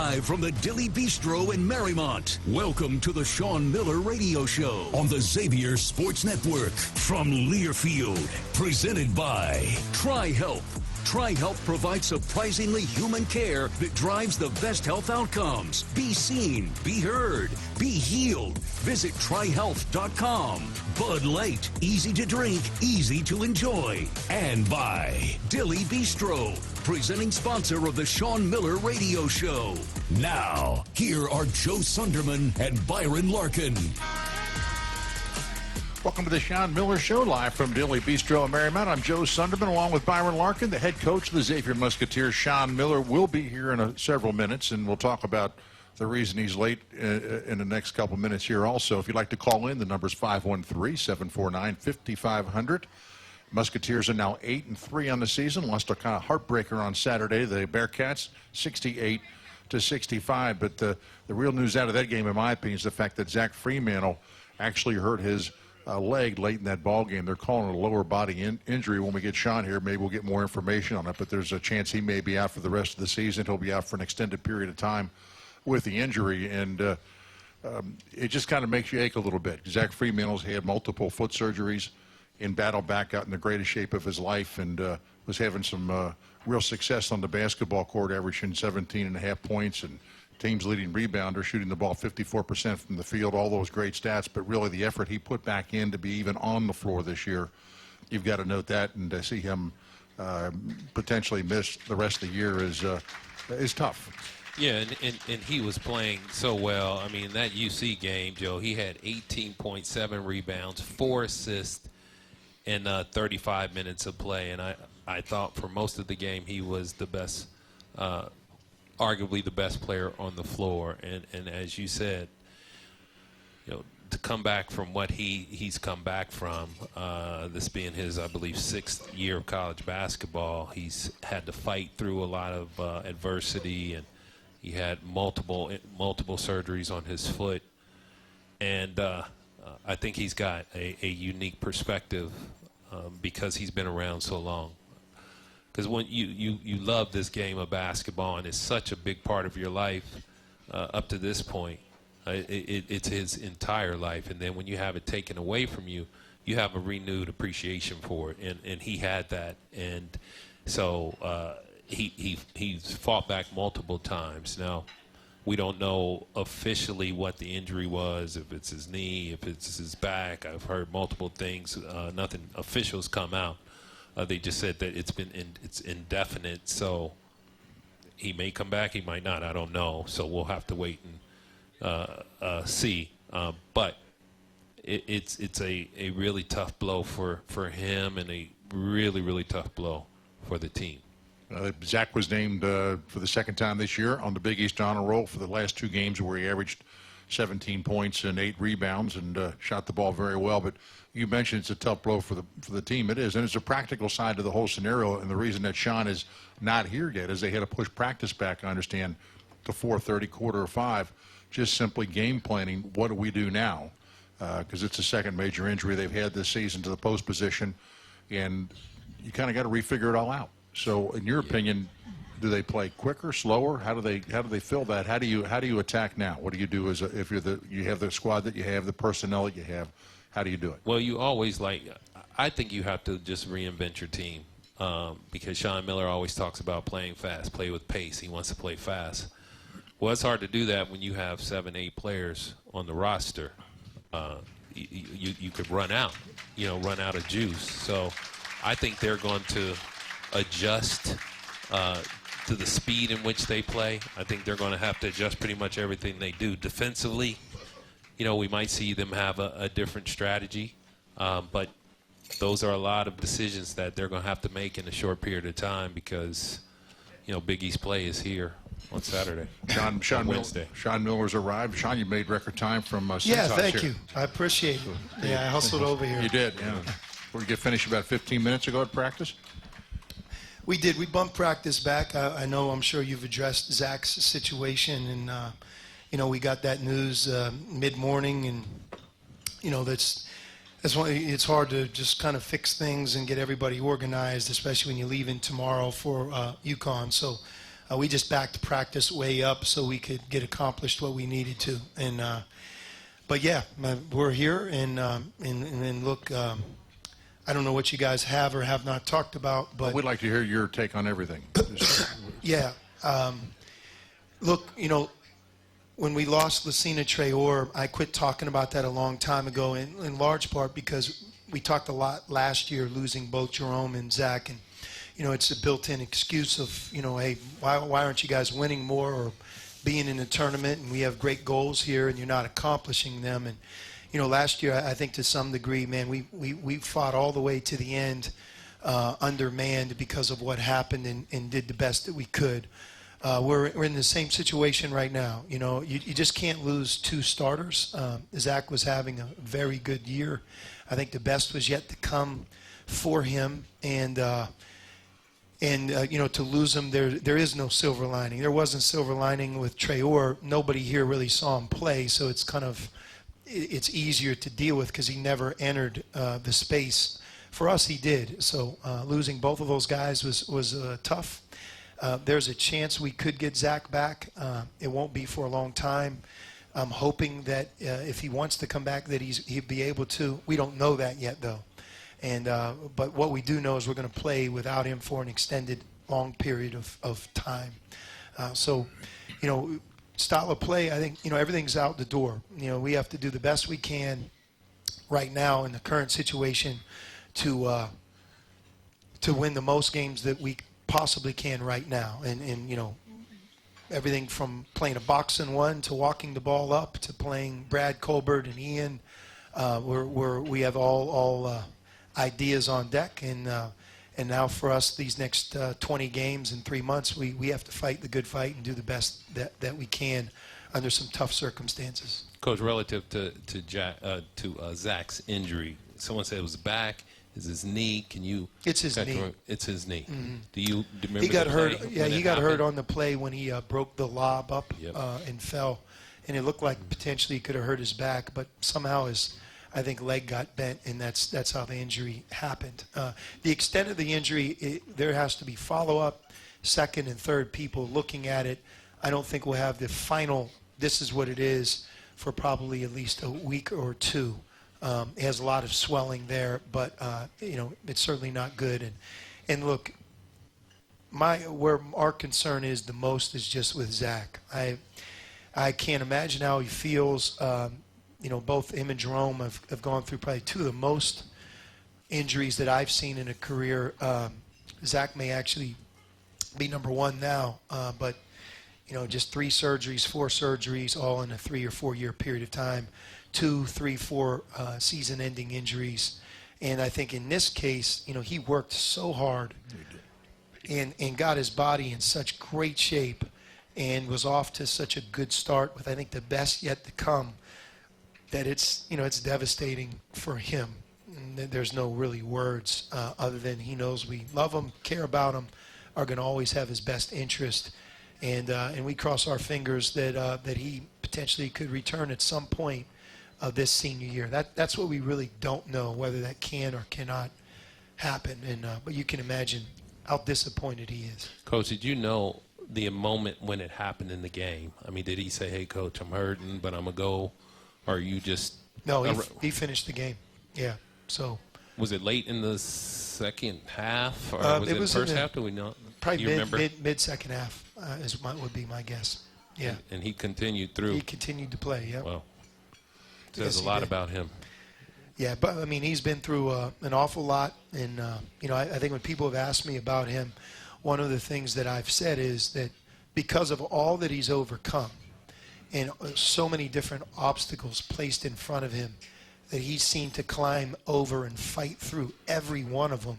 Live from the Dilly Bistro in Marymount. Welcome to the Sean Miller Radio Show on the Xavier Sports Network from Learfield. Presented by TriHealth. TriHealth provides surprisingly human care that drives the best health outcomes. Be seen, be heard, be healed. Visit TriHealth.com. Bud Light, easy to drink, easy to enjoy. And by Dilly Bistro, presenting sponsor of the Sean Miller Radio Show. Now, here are Joe Sunderman and Byron Larkin. Welcome to the Sean Miller Show, live from Dilly Bistro in Marymount. I'm Joe Sunderman, along with Byron Larkin, the head coach of the Xavier Musketeers. Sean Miller will be here in several minutes, and we'll talk about the reason he's late in the next couple minutes here also. If you'd like to call in, the number's 513-749-5500. Musketeers are now 8-3 on the season. Lost a kind of heartbreaker on Saturday. The Bearcats, 68-65. But the real news out of that game, in my opinion, is the fact that Zach Fremantle actually hurt his leg late in that ball game. They're calling it a lower body injury. When we get Sean here, maybe we'll get more information on it, but there's a chance he may be out for the rest of the season. He'll be out for an extended period of time with the injury, and it just kind of makes you ache a little bit. Zach Fremantle's had multiple foot surgeries, in battle back out in the greatest shape of his life, and was having some real success on the basketball court, averaging 17.5 points, and team's leading rebounder, shooting the ball 54% from the field, all those great stats. But really the effort he put back in to be even on the floor this year, you've got to note that, and to see him potentially miss the rest of the year is tough. Yeah, and he was playing so well. I mean, that UC game, Joe, he had 18.7 rebounds, 4 assists in 35 minutes of play. And I thought for most of the game he was the best, arguably the best player on the floor. And as you said, you know, to come back from what he's come back from, this being his, I believe, 6th year of college basketball, he's had to fight through a lot of adversity, and he had multiple surgeries on his foot. And I think he's got a unique perspective because he's been around so long. Because when you love this game of basketball, and it's such a big part of your life up to this point. It's his entire life. And then when you have it taken away from you, you have a renewed appreciation for it. And he had that. And so he's fought back multiple times. Now, we don't know officially what the injury was, if it's his knee, if it's his back. I've heard multiple things. Nothing official's come out. They just said that it's indefinite, so he may come back, he might not. I don't know. So we'll have to wait and see. But it's a really tough blow for him, and a really, really tough blow for the team. Zach was named for the second time this year on the Big East Honor Roll for the last 2 games, where he averaged 17 points and 8 rebounds and shot the ball very well. But you mentioned it's a tough blow for the team. It is, and it's a practical side to the whole scenario. And the reason that Sean is not here yet is they had to push practice back, I understand, to 4:30, 4:45, just simply game planning. What do we do now? Because it's the second major injury they've had this season to the post position, and you kind of got to refigure it all out. So, in your opinion, do they play quicker, slower? How do they fill that? How do you attack now? What do you do if you have the squad that you have, the personnel that you have? How do you do it? Well, you always I think you have to just reinvent your team because Sean Miller always talks about playing fast, play with pace. He wants to play fast. Well, it's hard to do that when you have 7, 8 players on the roster. You could run out of juice. So I think they're going to adjust to the speed in which they play. I think they're going to have to adjust pretty much everything they do. Defensively, we might see them have a different strategy, but those are a lot of decisions that they're going to have to make in a short period of time because, Big East play is here on Saturday. Wednesday. Sean Miller's arrived. Sean, you made record time from Yeah, thank you. I appreciate it. Yeah, I hustled over here. You did, yeah. We get finished about 15 minutes ago at practice? We did. We bumped practice back. I'm sure you've addressed Zach's situation, and we got that news mid-morning, and that's why it's hard to just kind of fix things and get everybody organized, especially when you're leaving tomorrow for UConn. So we just backed practice way up so we could get accomplished what we needed to. And but yeah, we're here, and look, I don't know what you guys have or have not talked about, but we'd like to hear your take on everything. yeah. Look, when we lost Lucina Traore, I quit talking about that a long time ago, in large part because we talked a lot last year losing both Jerome and Zach, and it's a built-in excuse of, hey, why aren't you guys winning more or being in a tournament, and we have great goals here and you're not accomplishing them. And last year I think to some degree, man, we fought all the way to the end, undermanned because of what happened, and did the best that we could. We're in the same situation right now. You just can't lose two starters. Zach was having a very good year. I think the best was yet to come for him, and to lose him, there is no silver lining. There wasn't silver lining with Traore. Nobody here really saw him play, so it's easier to deal with because he never entered the space. For us, he did. So losing both of those guys was tough. There's a chance we could get Zach back. It won't be for a long time. I'm hoping that if he wants to come back, that he'd be able to. We don't know that yet, though. And but what we do know is we're going to play without him for an extended, long period of time. So, style of play, I think, everything's out the door. We have to do the best we can right now in the current situation to win the most games that we possibly can right now. And everything from playing a boxing one to walking the ball up to playing Brad Colbert and Ian. We have all ideas on deck, and now for us, these next 20 games in 3 months, we have to fight the good fight and do the best that we can under some tough circumstances. Coach, relative to Zach's injury, someone said it was back. Is his knee? Can you? It's his knee. It's his knee. Mm-hmm. Do you remember? He got hurt. Play Yeah, he got happened? hurt on the play when he broke the lob up Yep. and fell, and it looked like potentially he could have hurt his back, but somehow I think leg got bent, and that's how the injury happened. The extent of the injury, there has to be follow-up, second and third people looking at it. I don't think we'll have the final, this is what it is, for probably at least a week or two. It has a lot of swelling there, but it's certainly not good. And look, where our concern is the most is just with Zach. I can't imagine how he feels. Both him and Jerome have gone through probably two of the most injuries that I've seen in a career. Zach may actually be number one now, but just 3 surgeries, 4 surgeries, all in a 3 or 4 year period of time. 2, 3, 4 season-ending injuries. And I think in this case, he worked so hard and got his body in such great shape and was off to such a good start with, I think, the best yet to come, that it's devastating for him. And there's no really words other than he knows we love him, care about him, are going to always have his best interest. And we cross our fingers that he potentially could return at some point of this senior year. That's what we really don't know, whether that can or cannot happen. But you can imagine how disappointed he is. Coach, did you know the moment when it happened in the game? I mean, did he say, "Hey, Coach, I'm hurting, but I'm gonna go," or you just? No, he finished the game. Yeah. So. Was it late in the second half, or was it the first half? Do we know? Probably mid second half would be my guess. Yeah. And he continued through. He continued to play. Yeah. Well, says a lot about him. Yeah, but I mean, he's been through an awful lot, and I think when people have asked me about him, one of the things that I've said is that because of all that he's overcome, and so many different obstacles placed in front of him, that he's seen to climb over and fight through every one of them,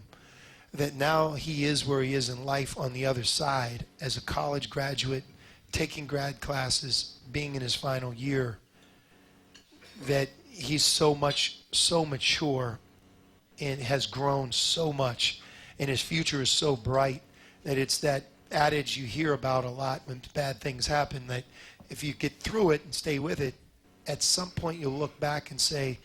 that now he is where he is in life on the other side as a college graduate, taking grad classes, being in his final year, that he's so mature and has grown so much, and his future is so bright, that it's that adage you hear about a lot when bad things happen, that if you get through it and stay with it, at some point you'll look back and say,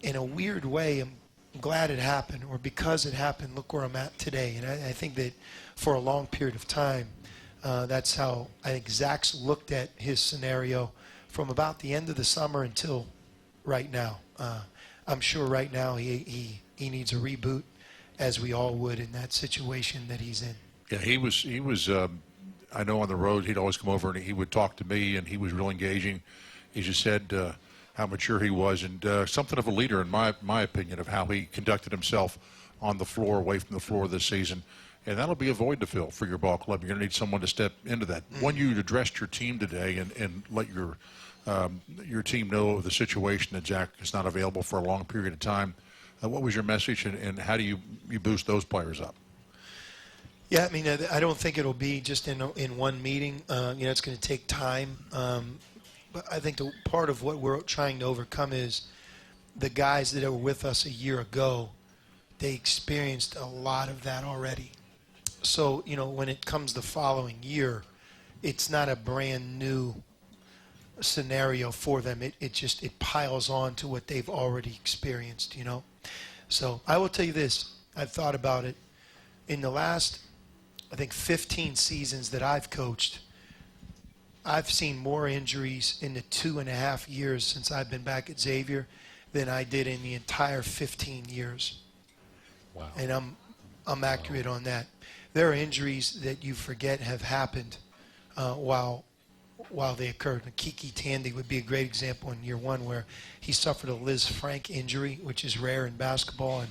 in a weird way, I'm glad it happened, or because it happened, look where I'm at today. And I think that for a long period of time, That's how I think Zach's looked at his scenario from about the end of the summer until right now. I'm sure right now he needs a reboot, as we all would in that situation that he's in. Yeah, he was. I know on the road he'd always come over and he would talk to me, and he was real engaging. He just said how mature he was, and something of a leader in my opinion of how he conducted himself on the floor, away from the floor this season. And that'll be a void to fill for your ball club. You're going to need someone to step into that. When you addressed your team today and let your team know of the situation that Zach is not available for a long period of time, what was your message, and how do you boost those players up? Yeah, I mean, I don't think it'll be just in one meeting. It's going to take time. But I think the part of what we're trying to overcome is the guys that were with us a year ago, they experienced a lot of that already. So, when it comes the following year, it's not a brand new scenario for them. It piles on to what they've already experienced, So I will tell you this. I've thought about it. In the last, I think, 15 seasons that I've coached, I've seen more injuries in the 2.5 years since I've been back at Xavier than I did in the entire 15 years. Wow. And I'm accurate on that. There are injuries that you forget have happened while they occurred. Kiki Tandy would be a great example in year one, where he suffered a Liz Frank injury, which is rare in basketball. And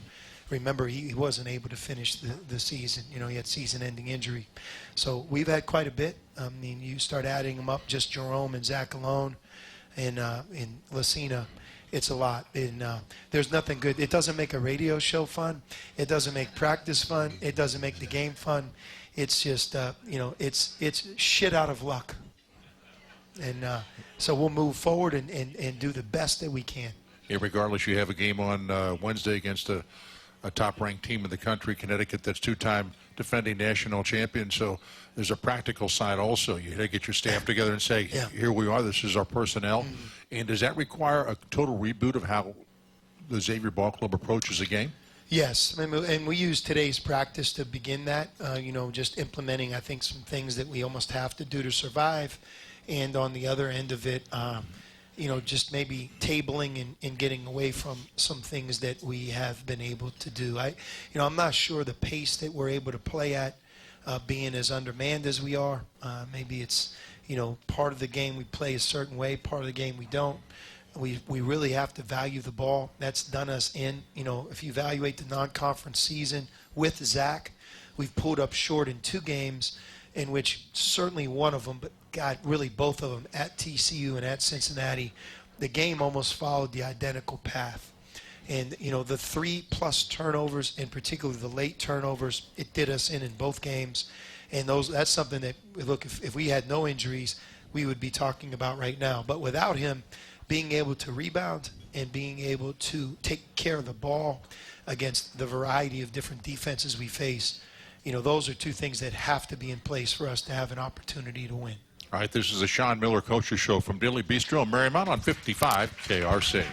remember, he wasn't able to finish the season. He had season-ending injury. So we've had quite a bit. I mean, you start adding them up, just Jerome and Zach alone, and in Lucina, it's a lot. And there's nothing good. It doesn't make a radio show fun. It doesn't make practice fun. It doesn't make the game fun. It's just, it's shit out of luck. And so we'll move forward and do the best that we can. Yeah, regardless, you have a game on Wednesday against a top-ranked team in the country, Connecticut, that's two-time defending national champion. So there's a practical side also. You got to get your staff together and say, here we are, this is our personnel. Mm-hmm. And does that require a total reboot of how the Xavier Ball Club approaches a game? Yes, and we use today's practice to begin that, just implementing, I think, some things that we almost have to do to survive. And on the other end of it, just maybe tabling and getting away from some things that we have been able to do. I'm not sure the pace that we're able to play at, being as undermanned as we are. Maybe it's, part of the game we play a certain way, part of the game we don't. We really have to value the ball. That's done us in. If you evaluate the non-conference season with Zach, we've pulled up short in 2 games, in which certainly one of them, but God, really both of them, at TCU and at Cincinnati, the game almost followed the identical path. And, the 3+ turnovers, and particularly the late turnovers, it did us in both games. And that's something that, look, if we had no injuries, we would be talking about right now. But without him, being able to rebound and being able to take care of the ball against the variety of different defenses we face, those are 2 things that have to be in place for us to have an opportunity to win. All right, this is the Sean Miller Coaches Show from Dilly, Bistro, and Marymount on 55 KRC.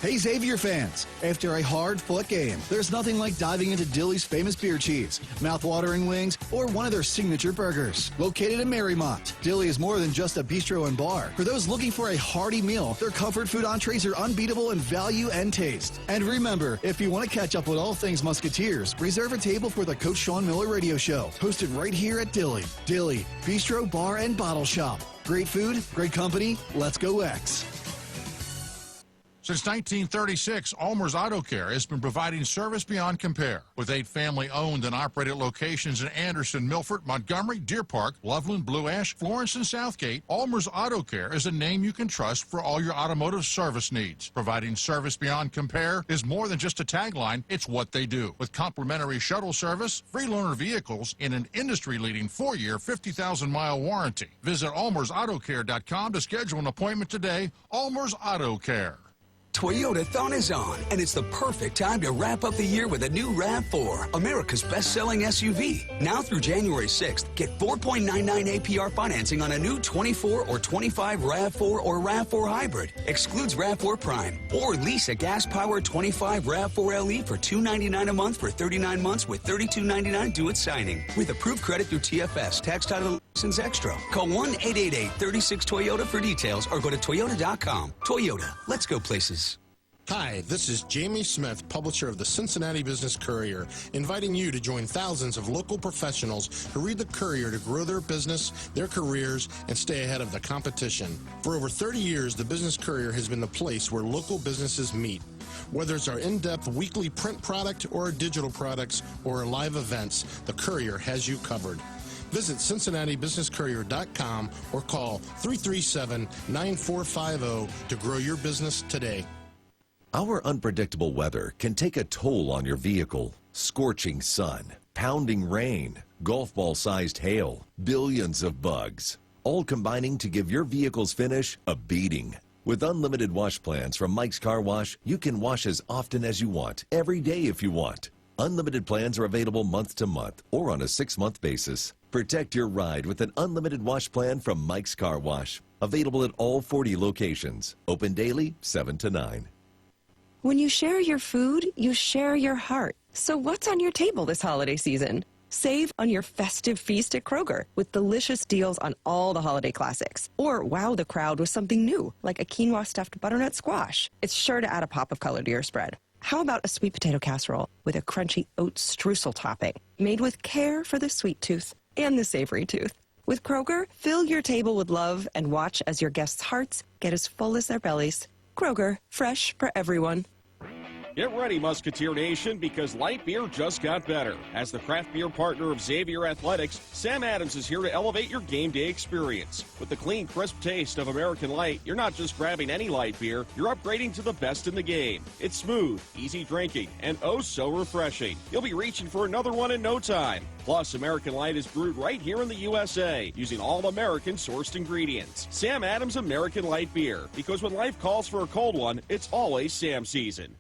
Hey Xavier fans, after a hard-fought game, there's nothing like diving into Dilly's famous beer cheese, mouth-watering wings, or one of their signature burgers. Located in Marymount, Dilly is more than just a bistro and bar. For those looking for a hearty meal, their comfort food entrees are unbeatable in value and taste. And remember, if you want to catch up with all things Musketeers, reserve a table for the Coach Sean Miller Radio Show, hosted right here at Dilly. Dilly, bistro, bar, and bottle shop. Great food, great company, let's go X. Since 1936, Ulmer's Auto Care has been providing service beyond compare. With 8 family-owned and operated locations in Anderson, Milford, Montgomery, Deer Park, Loveland, Blue Ash, Florence, and Southgate, Ulmer's Auto Care is a name you can trust for all your automotive service needs. Providing service beyond compare is more than just a tagline, it's what they do. With complimentary shuttle service, free loaner vehicles, and an industry-leading 4-year, 50,000-mile warranty. Visit ulmersautocare.com to schedule an appointment today. Ulmer's Auto Care. Toyotathon is on, and it's the perfect time to wrap up the year with a new RAV4, America's best-selling SUV. Now through January 6th, get 4.99 APR financing on a new 24 or 25 RAV4 or RAV4 Hybrid. Excludes RAV4 Prime. Or lease a gas-powered 25 RAV4 LE for $299 a month for 39 months with $32.99 due at signing. With approved credit through TFS, tax title license extra. Call 1-888-36-TOYOTA for details or go to toyota.com. Toyota, let's go places. Hi, this is Jamie Smith, publisher of the Cincinnati Business Courier, inviting you to join thousands of local professionals who read the Courier to grow their business, their careers, and stay ahead of the competition. For over 30 years, the Business Courier has been the place where local businesses meet. Whether it's our in-depth weekly print product or our digital products or our live events, the Courier has you covered. Visit CincinnatiBusinessCourier.com or call 337-9450 to grow your business today. Our unpredictable weather can take a toll on your vehicle. Scorching sun, pounding rain, golf ball-sized hail, billions of bugs, all combining to give your vehicle's finish a beating. With unlimited wash plans from Mike's Car Wash, you can wash as often as you want, every day if you want. Unlimited plans are available month to month or on a 6-month basis. Protect your ride with an unlimited wash plan from Mike's Car Wash. Available at all 40 locations. Open daily, 7 to 9. When you share your food, you share your heart. So what's on your table this holiday season? Save on your festive feast at Kroger with delicious deals on all the holiday classics. Or wow the crowd with something new, like a quinoa stuffed butternut squash. It's sure to add a pop of color to your spread. How about a sweet potato casserole with a crunchy oat streusel topping, made with care for the sweet tooth and the savory tooth? With Kroger, fill your table with love and watch as your guests' hearts get as full as their bellies. Kroger, fresh for everyone. Get ready, Musketeer Nation, because light beer just got better. As the craft beer partner of Xavier Athletics, Sam Adams is here to elevate your game day experience. With the clean, crisp taste of American Light, you're not just grabbing any light beer, you're upgrading to the best in the game. It's smooth, easy drinking, and oh so refreshing. You'll be reaching for another one in no time. Plus, American Light is brewed right here in the USA, using all American-sourced ingredients. Sam Adams American Light Beer, because when life calls for a cold one, it's always Sam season.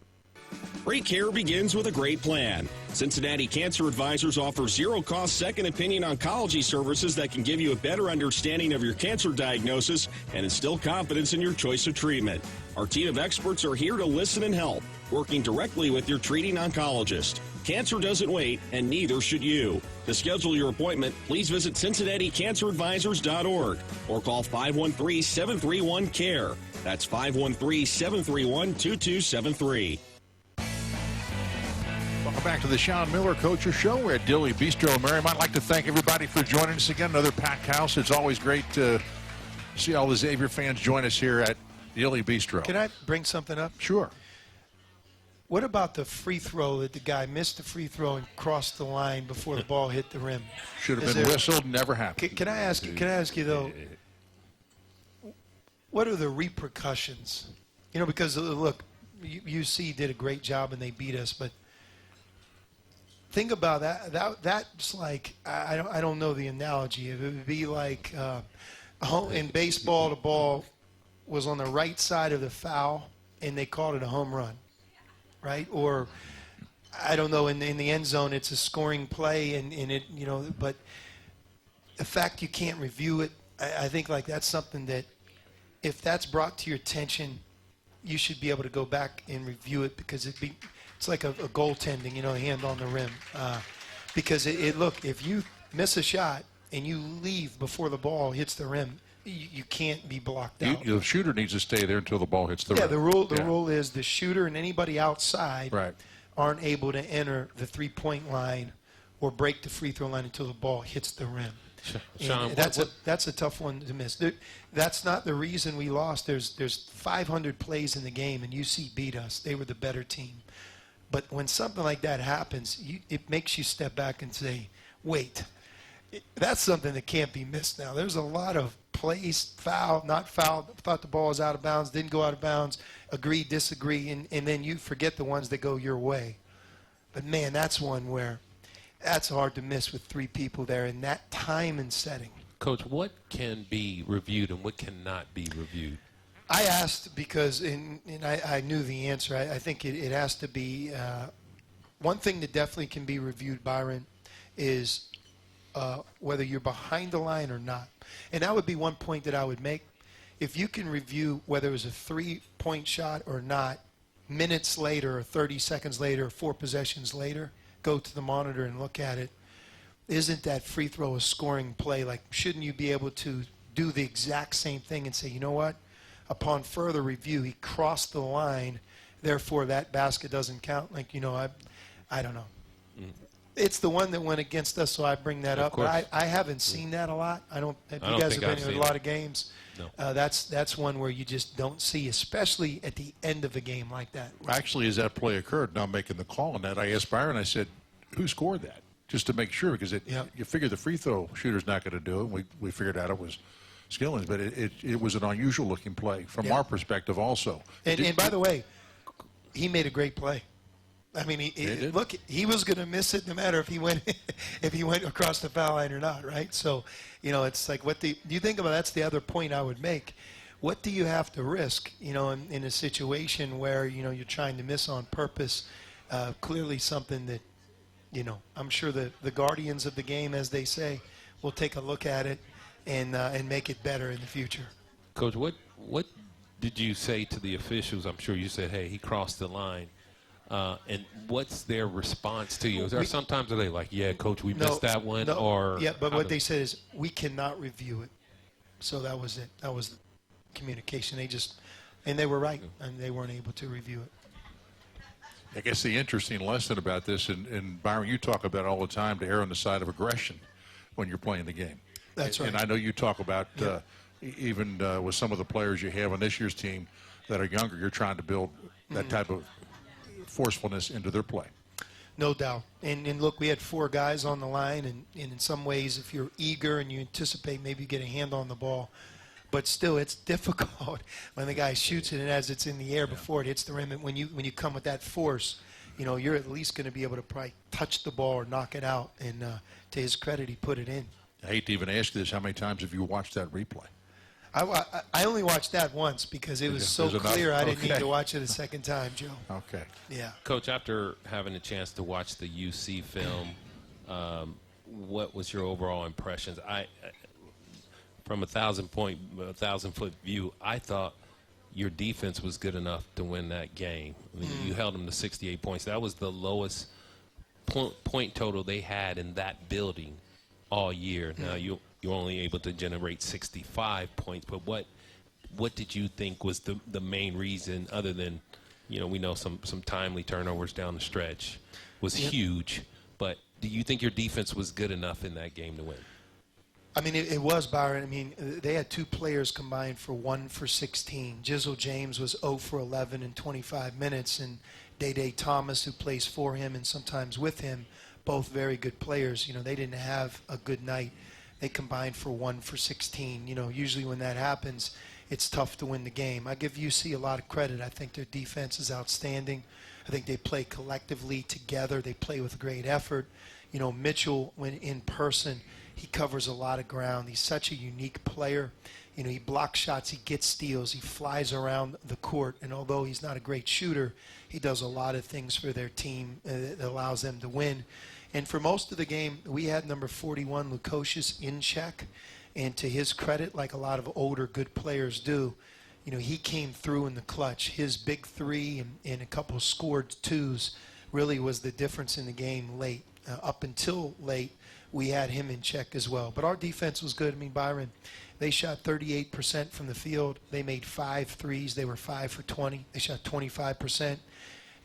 Great care begins with a great plan. Cincinnati Cancer Advisors offers zero-cost second opinion oncology services that can give you a better understanding of your cancer diagnosis and instill confidence in your choice of treatment. Our team of experts are here to listen and help, working directly with your treating oncologist. Cancer doesn't wait, and neither should you. To schedule your appointment, please visit CincinnatiCancerAdvisors.org or call 513-731-CARE. That's 513-731-2273. Welcome back to the Sean Miller Coacher Show. We're at Dilly Bistro in Merriam. I'd like to thank everybody for joining us again. Another packed house. It's always great to see all the Xavier fans join us here at Dilly Bistro. Can I bring something up? Sure. What about the free throw that the guy missed the free throw and crossed the line before the ball hit the rim? Should have been whistled. Never happened. Can I ask you though? What are the repercussions? You know, because look, UC did a great job and they beat us, but think about that. That's like I don't know the analogy. It would be like in baseball, the ball was on the right side of the foul and they called it a home run, right? Or I don't know. In the end zone, it's a scoring play, and it but the fact you can't review it, I think like that's something that if that's brought to your attention, you should be able to go back and review it because it's like a goaltending, hand on the rim. Because look, if you miss a shot and you leave before the ball hits the rim, you can't be blocked out. The shooter needs to stay there until the ball hits the rim. Yeah, the rule is the shooter and anybody outside aren't able to enter the three-point line or break the free throw line until the ball hits the rim. Sean, that's a tough one to miss. That's not the reason we lost. There's 500 plays in the game, and UC beat us. They were the better team. But when something like that happens, it makes you step back and say, wait, that's something that can't be missed now. There's a lot of plays, foul, not foul, thought the ball was out of bounds, didn't go out of bounds, agree, disagree, and then you forget the ones that go your way. But, man, that's one where that's hard to miss with three people there in that time and setting. Coach, what can be reviewed and what cannot be reviewed? I asked because, and I knew the answer. I think it has to be one thing that definitely can be reviewed, Byron, is whether you're behind the line or not. And that would be one point that I would make. If you can review whether it was a 3-point shot or not, minutes later or 30 seconds later or 4 possessions later, go to the monitor and look at it. Isn't that free throw a scoring play? Like, shouldn't you be able to do the exact same thing and say, you know what? Upon further review, he crossed the line, therefore that basket doesn't count. Like, I don't know. It's the one that went against us, so I bring that up. But I haven't seen that a lot. You guys have been in a lot of games. No. That's one where you just don't see, especially at the end of a game like that. Actually, as that play occurred, now making the call on that, I asked Byron, I said, who scored that? Just to make sure, because you figure the free throw shooter's not going to do it. We figured out it was Skillings, but it was an unusual looking play from our perspective also. And by the way, he made a great play. I mean, he was going to miss it no matter if he went across the foul line or not, right? So, it's like, what do you think about? That's the other point I would make. What do you have to risk, in a situation where you're trying to miss on purpose? Clearly, something that, I'm sure the guardians of the game, as they say, will take a look at it and make it better in the future. Coach, what did you say to the officials? I'm sure you said, hey, he crossed the line. And what's their response to you? Is there sometimes are they like, yeah, Coach, we missed that one? No, or but what they said is, we cannot review it. So that was it. That was the communication. And they were right, and they weren't able to review it. I guess the interesting lesson about this, and Byron, you talk about it all the time, to err on the side of aggression when you're playing the game. That's right. And I know you talk about even with some of the players you have on this year's team that are younger, you're trying to build that type of forcefulness into their play. No doubt. And look, we had 4 guys on the line, and in some ways, if you're eager and you anticipate maybe get a hand on the ball, but still, it's difficult when the guy shoots it and as it's in the air before it hits the rim. And when you come with that force, you're at least going to be able to probably touch the ball or knock it out. And to his credit, he put it in. I hate to even ask you this. How many times have you watched that replay? I only watched that once because it was so clear I didn't need to watch it a second time, Joe. Okay. Yeah. Coach, after having a chance to watch the UC film, what was your overall impressions? From a 1,000-foot view, I thought your defense was good enough to win that game. I mean, you held them to 68 points. That was the lowest point total they had in that building all year. Now you're only able to generate 65 points, but what did you think was the main reason, other than we know some timely turnovers down the stretch was huge, but do you think your defense was good enough in that game to win? I mean, it was, Byron. I mean, they had 2 players combined for 1 for 16. Jizzle James was 0 for 11 in 25 minutes, and Day Thomas, who plays for him and sometimes with him, both very good players. They didn't have a good night. They combined for 1 for 16. Usually when that happens, it's tough to win the game. I give UC a lot of credit. I think their defense is outstanding. I think they play collectively together. They play with great effort. Mitchell, when in person, he covers a lot of ground. He's such a unique player. He blocks shots, he gets steals, he flies around the court, and although he's not a great shooter, he does a lot of things for their team that allows them to win. And for most of the game, we had number 41, Lukosius, in check. And to his credit, like a lot of older good players do, he came through in the clutch. His big 3 and a couple scored 2s really was the difference in the game late. Up until late, we had him in check as well. But our defense was good. I mean, Byron, they shot 38% from the field. They made 5 threes. They were 5 for 20. They shot 25%.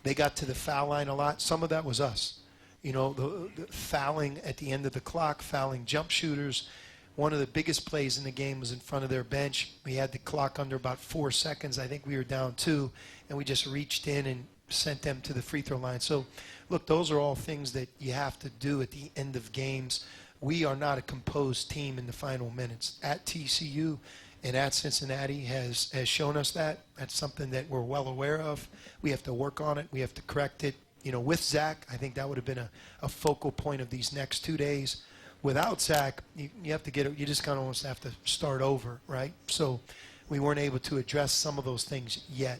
They got to the foul line a lot. Some of that was us. The fouling at the end of the clock, fouling jump shooters. One of the biggest plays in the game was in front of their bench. We had the clock under about 4 seconds. I think we were down 2, and we just reached in and sent them to the free throw line. So, look, those are all things that you have to do at the end of games. We are not a composed team in the final minutes. At TCU and at Cincinnati has shown us that. That's something that we're well aware of. We have to work on it. We have to correct it. With Zach, I think that would have been a focal point of these next 2 days. Without Zach, you have to you just kind of almost have to start over, right? So we weren't able to address some of those things yet.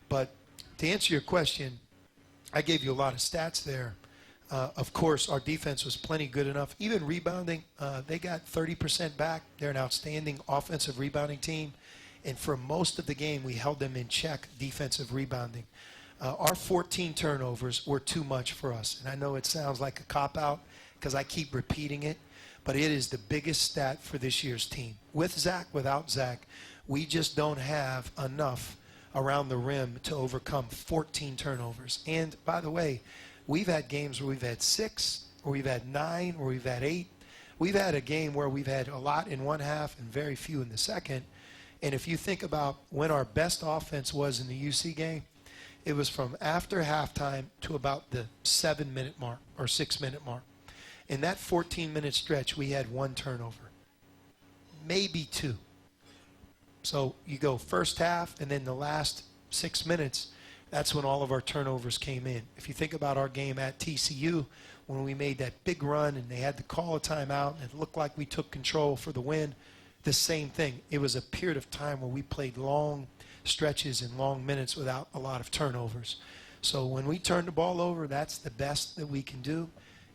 But to answer your question, I gave you a lot of stats there. Of course, our defense was plenty good enough. Even rebounding, they got 30% back. They're an outstanding offensive rebounding team. And for most of the game, we held them in check, defensive rebounding. Our 14 turnovers were too much for us. And I know it sounds like a cop-out because I keep repeating it, but it is the biggest stat for this year's team. With Zach, without Zach, we just don't have enough around the rim to overcome 14 turnovers. And by the way, we've had games where we've had 6, or we've had 9, or we've had 8. We've had a game where we've had a lot in one half and very few in the second. And if you think about when our best offense was in the UC game, it was from after halftime to about the 7-minute mark or 6-minute mark. In that 14-minute stretch, we had 1 turnover, maybe 2. So you go first half, and then the last 6 minutes, that's when all of our turnovers came in. If you think about our game at TCU, when we made that big run and they had to call a timeout and it looked like we took control for the win, the same thing. It was a period of time where we played long stretches and long minutes without a lot of turnovers. So when we turn the ball over, that's the best that we can do.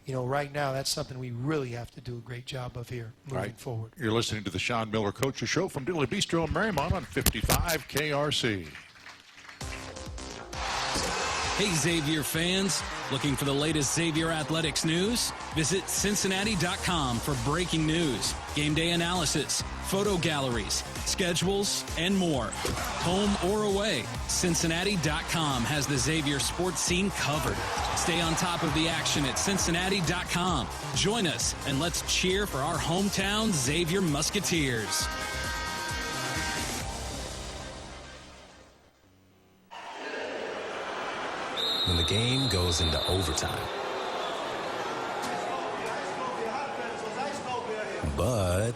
You know, right now, that's something we really have to do a great job of here moving forward. You're listening to the Sean Miller Coaches Show from Dilly Bistro in Marymount on 55 KRC. Hey, Xavier fans. Looking for the latest Xavier athletics news? Visit Cincinnati.com for breaking news, game day analysis, photo galleries, schedules, and more. Home or away, Cincinnati.com has the Xavier sports scene covered. Stay on top of the action at Cincinnati.com. Join us and let's cheer for our hometown Xavier Musketeers. When the game goes into overtime. But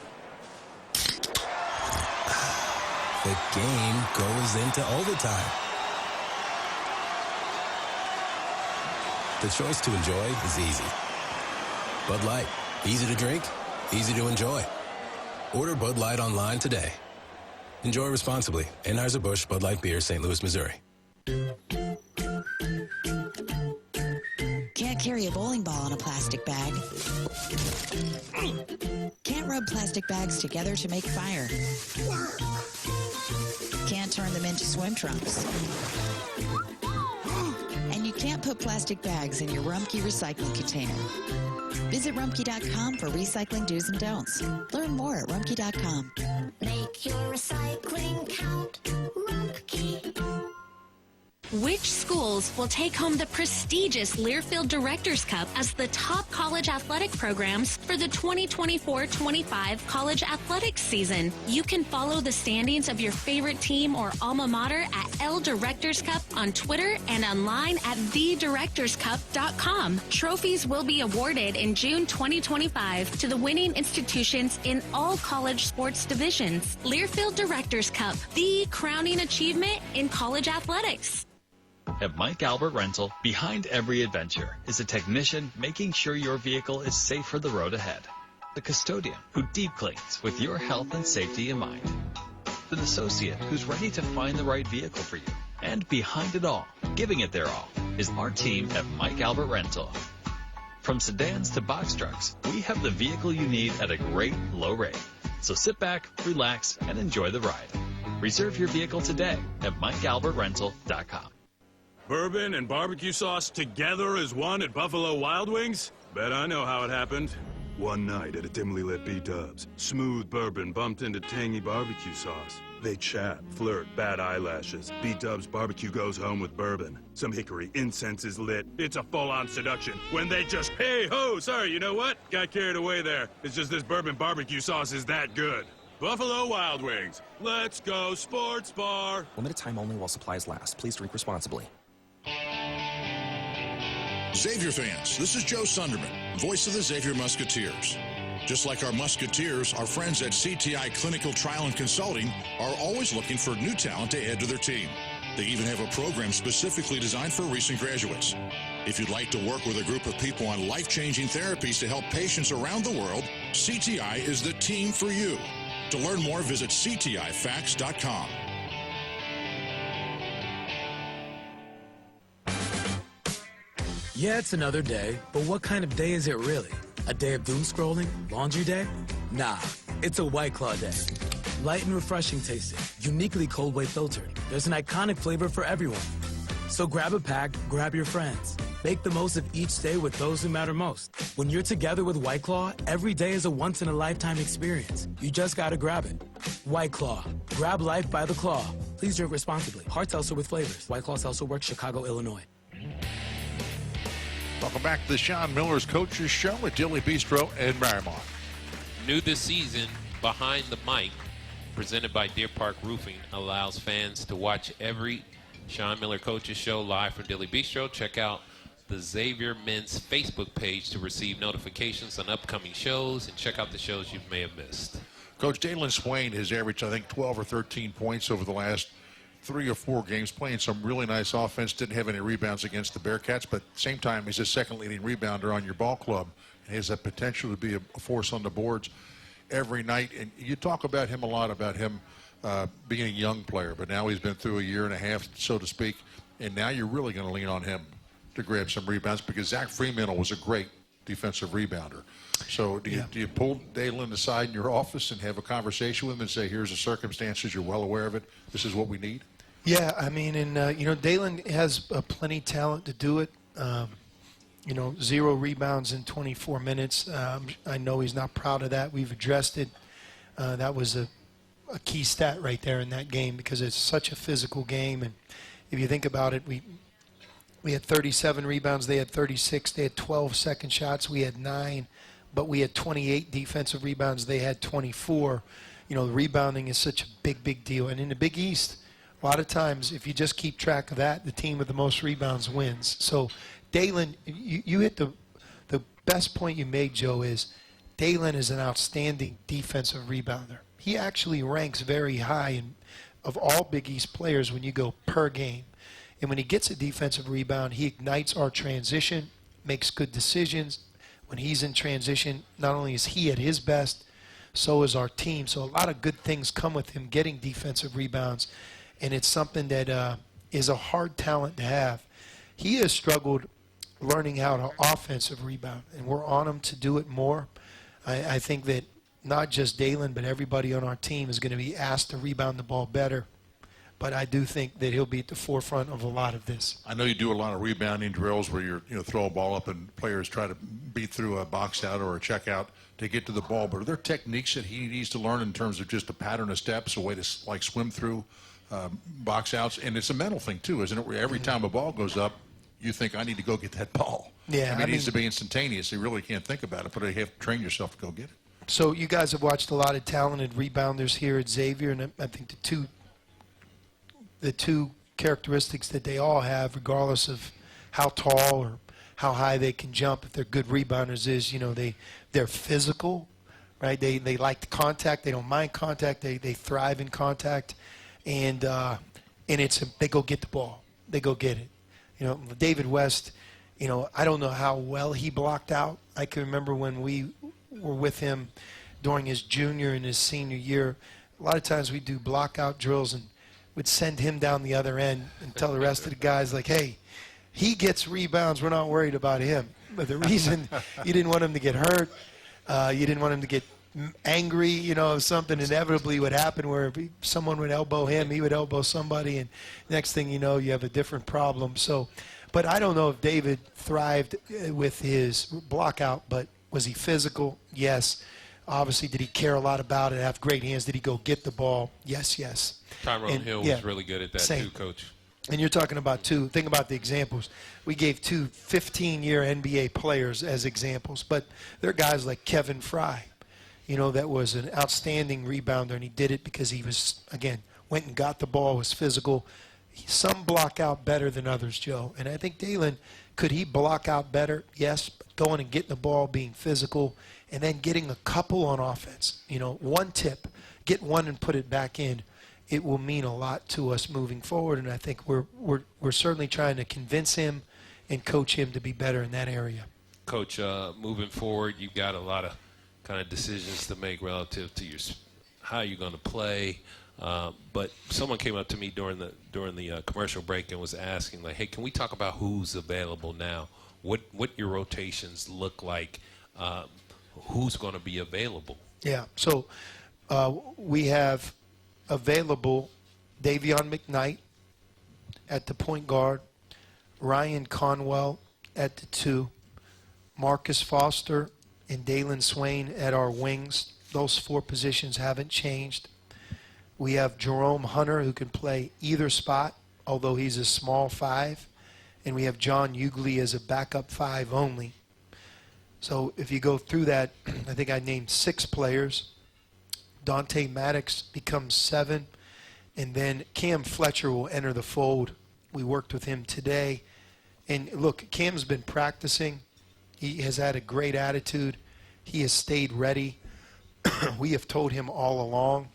the game goes into overtime. The choice to enjoy is easy. Bud Light, easy to drink, easy to enjoy. Order Bud Light online today. Enjoy responsibly. Anheuser-Busch Bud Light Beer, St. Louis, Missouri. Can't carry a bowling ball in a plastic bag. Can't rub plastic bags together to make fire. Can't turn them into swim trunks. And you can't put plastic bags in your Rumpke recycling container. Visit Rumpke.com for recycling do's and don'ts. Learn more at Rumpke.com. Make your recycling count. Rumpke. Which schools will take home the prestigious Learfield Directors Cup as the top college athletic programs for the 2024-25 college athletics season? You can follow the standings of your favorite team or alma mater at L Directors Cup on Twitter and online at thedirectorscup.com. Trophies will be awarded in June 2025 to the winning institutions in all college sports divisions. Learfield Directors Cup, the crowning achievement in college athletics. At Mike Albert Rental, behind every adventure is a technician making sure your vehicle is safe for the road ahead. The custodian who deep cleans with your health and safety in mind. The associate who's ready to find the right vehicle for you. And behind it all, giving it their all, is our team at Mike Albert Rental. From sedans to box trucks, we have the vehicle you need at a great low rate. So sit back, relax, and enjoy the ride. Reserve your vehicle today at MikeAlbertRental.com. Bourbon and barbecue sauce together as one at Buffalo Wild Wings? Bet I know how it happened. One night at a dimly lit B-Dubs, smooth bourbon bumped into tangy barbecue sauce. They chat, flirt, bat eyelashes. B-Dubs barbecue goes home with bourbon. Some hickory incense is lit. It's a full-on seduction. When they just, hey, ho, sorry, you know what? Got carried away there. It's just this bourbon barbecue sauce is that good. Buffalo Wild Wings. Let's go sports bar. Limited time only while supplies last. Please drink responsibly. Xavier fans, this is Joe Sunderman, voice of the Xavier Musketeers. Just like our Musketeers, our friends at CTI Clinical Trial and Consulting are always looking for new talent to add to their team. They even have a program specifically designed for recent graduates. If you'd like to work with a group of people on life-changing therapies to help patients around the world, CTI is the team for you. To learn more, visit ctifacts.com. Yeah, it's another day, but what kind of day is it really? A day of doom scrolling? Laundry day? Nah, it's a White Claw day. Light and refreshing tasting, uniquely cold way filtered. There's an iconic flavor for everyone. So grab a pack, grab your friends. Make the most of each day with those who matter most. When you're together with White Claw, every day is a once-in-a-lifetime experience. You just gotta grab it. White Claw. Grab life by the claw. Please drink responsibly. Hard seltzer with flavors. White Claw Seltzer Works, Chicago, Illinois. Welcome back to the Sean Miller's Coaches Show at Dilly Bistro in Marymount. New this season, Behind the Mic, presented by Deer Park Roofing, allows fans to watch every Sean Miller Coaches Show live from Dilly Bistro. Check out the Xavier Men's Facebook page to receive notifications on upcoming shows, and check out the shows you may have missed. Coach Dalen Swain has averaged, I think, 12 or 13 points over the last 3 or 4 games, playing some really nice offense. Didn't have any rebounds against the Bearcats, but at the same time, he's a second leading rebounder on your ball club. He has a potential to be a force on the boards every night. And you talk about him a lot, about him being a young player, but now he's been through a year and a half, so to speak, and now you're really going to lean on him to grab some rebounds, because Zach Freemantle was a great defensive rebounder. So do you pull Dalen aside in your office and have a conversation with him and say, here's the circumstances, you're well aware of it, this is what we need? Yeah, I mean, and, Dalen has plenty of talent to do it. 0 rebounds in 24 minutes. I know he's not proud of that. We've addressed it. That was a key stat right there in that game, because it's such a physical game. And if you think about it, we had 37 rebounds. They had 36. They had 12 second shots. We had 9. But we had 28 defensive rebounds. They had 24. The rebounding is such a big deal. And in the Big East, a lot of times, if you just keep track of that, the team with the most rebounds wins. So Dalen, you hit the best point you made, Joe, is Dalen is an outstanding defensive rebounder. He actually ranks very high of all Big East players when you go per game. And when he gets a defensive rebound, he ignites our transition, makes good decisions. When he's in transition, not only is he at his best, so is our team. So a lot of good things come with him getting defensive rebounds. And it's something that is a hard talent to have. He has struggled learning how to offensive rebound, and we're on him to do it more. I think that not just Dalen, but everybody on our team is going to be asked to rebound the ball better. But I do think that he'll be at the forefront of a lot of this. I know you do a lot of rebounding drills where you're throw a ball up and players try to beat through a box out or a check out to get to the ball. But are there techniques that he needs to learn in terms of just a pattern of steps, a way to like swim through box outs? And it's a mental thing too, isn't it? Where every time a ball goes up, you think, I need to go get that ball. Yeah, it needs to be instantaneous. You really can't think about it, but you have to train yourself to go get it. So you guys have watched a lot of talented rebounders here at Xavier, and I think the two characteristics that they all have, regardless of how tall or how high they can jump, if they're good rebounders, is they're physical, right? They like the contact. They don't mind contact. They thrive in contact, and they go get the ball. They go get it. David West, I don't know how well he blocked out. I can remember when we were with him during his junior and his senior year. A lot of times we do block out drills and would send him down the other end and tell the rest of the guys, like, hey, he gets rebounds. We're not worried about him. But the reason you didn't want him to get hurt, you didn't want him to get angry, something inevitably would happen where someone would elbow him, he would elbow somebody, and next thing you know, you have a different problem. So, but I don't know if David thrived with his block out, but was he physical? Yes. Obviously, did he care a lot about it, have great hands? Did he go get the ball? Yes. Tyrone Hill was really good at that too, Coach. And you're talking about think about the examples. We gave 2 15-year NBA players as examples, but there are guys like Kevin Fry, that was an outstanding rebounder, and he did it because he was, again, went and got the ball, was physical. Some block out better than others, Joe. And I think Dalen, could he block out better? Yes, but going and getting the ball, being physical, and then getting a couple on offense. One tip, get one and put it back in. It will mean a lot to us moving forward, and I think we're certainly trying to convince him and coach him to be better in that area. Coach, moving forward, you've got a lot of kind of decisions to make relative to your how you're going to play. But someone came up to me during the commercial break and was asking, like, hey, can we talk about who's available now? What your rotations look like? Who's going to be available? Yeah, so we have available Davion McKnight at the point guard, Ryan Conwell at the 2, Marcus Foster and Dalen Swain at our wings. Those 4 positions haven't changed. We have Jerome Hunter, who can play either spot, although he's a small 5. And we have John Ugly as a backup 5 only. So if you go through that, I think I named 6 players. Dante Maddox becomes 7. And then Cam Fletcher will enter the fold. We worked with him today. And look, Cam's been practicing. He has had a great attitude. He has stayed ready. We have told him all along